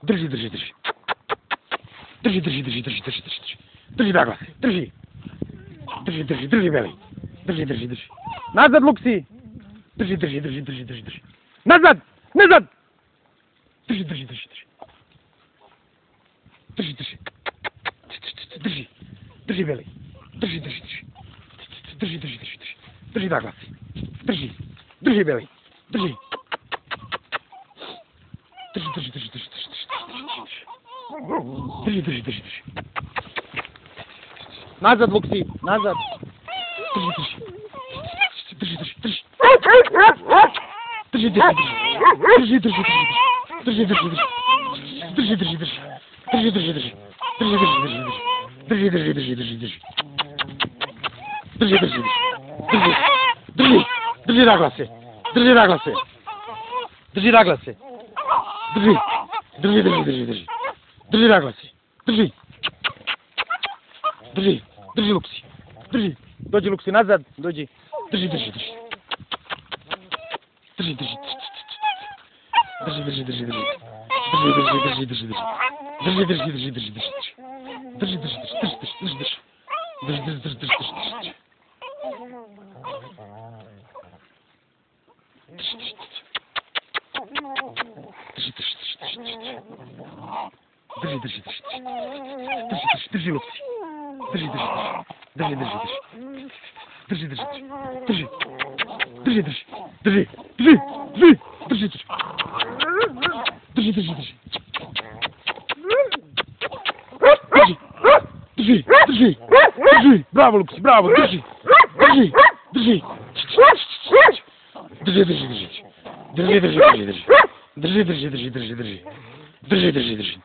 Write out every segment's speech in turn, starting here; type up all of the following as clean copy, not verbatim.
Drži, drži, drži. Drži, drži, drži, drži, drži, drži. Drži, Douglas, drži. Drži, drži, drži, Beli. Drži, drži, drži. Nazad, Luksi. Drži, drži, drži, drži, drži, drži. Nazad, nazad. Drži, drži, drži, drži. Drži, drži. Drži, drži, Beli. Drži, drži, drži. Drži, drži, drži, drži. Drži, Douglas. Drži, drži, Beli. Drži. Drži, drži, drži, drži, drži, drži. Drži, drži, drži, drži. Nazad, Luksi, nazad. Drži, drži. Drži, drži, drži. Drži, drži, drži. Drži, drži, drži. Drži, drži, drži. Drži, drži, drži. Drži, drži, drži. Drži, drži, drži. Drži, drži, drži, drži, drži. Drži, drži, drži. Drži, drži, Douglase. Drži, Douglase. Drži, Douglase. Drži, drži, drži, drži, drži. Drži, Douglase. Drži. Drži, drži, Luksi. Drži. Dođi, Luksi, nazad. Dođi. Drži, drži, drži. Drži, drži, drži. Drži, drži, drži, drži. Drži, drži, drži, drži, drži. Drži, drži, drži, drži, drži. Drži, drži, drži, drži, drži, drži. Drži, drži, drži, drži, drži. Drži, drži, drži. Drži, Luksi. Drži, drži, drži. Drži, drži, drži. Drži, drži, drži. Drži. Drži, drži. Drži. Drži. Drži. Drži, drži. Drži, drži, drži. Drži. Drži. Drži. Bravo, Luksi, bravo. Drži. Drži. Drži. Drži, drži, drži. Drži, drži, drži, drži. Drži, drži, drži, drži, drži. Drži, drži, drži.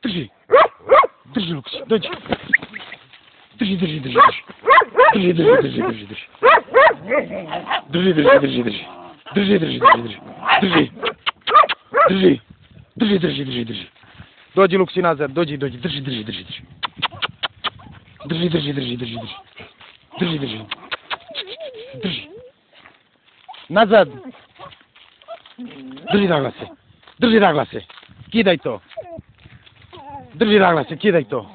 Drži. Drži, Luksi, dođi. Drži, drži, drži, drži. Drži, drži, drži, drži, drži. Drži, drži, drži, drži. Drži, drži, drži, drži. Drži. Drži. Drži, drži, drži, drži. Dođi, Luksi, nazad, dođi, dođi. Drži, drži, drži, drži. Drži, drži, drži, drži, drži. Drži, drži. Drži. Nazad. Drži, Douglase. Drži, Douglase. Kidaj to. Drži, Douglase, kidaj to.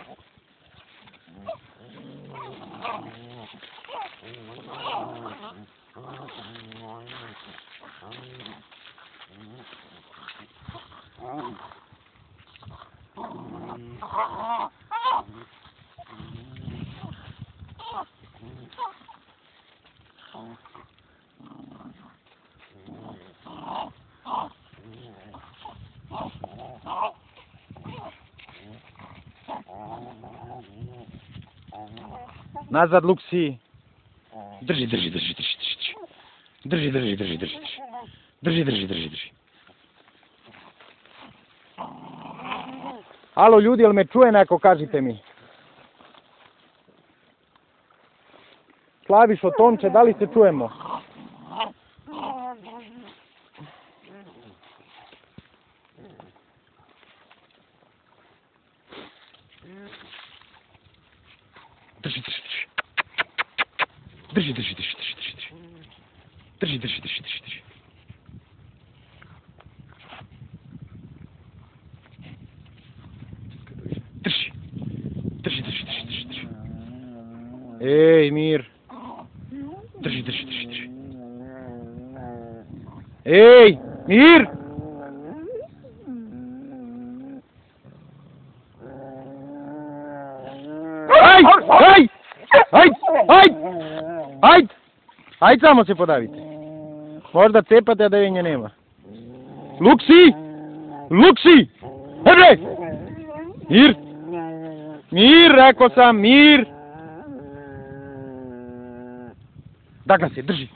Nazad, Luksi. Drži, drži, drži, drži, drži. Drži, drži, drži, drži, drži. Drži, drži, drži, drži. Alo, ljudi, jel me čuje neko, kažite mi. Slavišo, Tomče, da li se čujemo? Drži, drži, drži. Drži, drži, drži, drži, drži. Drži, drži, drži, drži, drži. Drži. Drži, drži, drži, drži, drži. Ej, mir. Drži, drži, drži, drži. Ej, mir! Aj! Aj! Aj! Aj! Aj! Aj, samo se podavite. Možda cepate, a da je nje nema. Luksi! Luksi! Ebe! Mir! Mir, rekao sam, mir! Douglase, drži.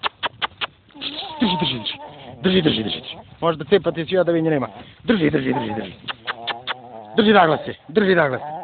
Drži, drži, drži. Drži, drži, drži. Možda cepate svi, a da je nje nema. Drži, drži, drži, drži. Drži, Douglase, drži, Douglase.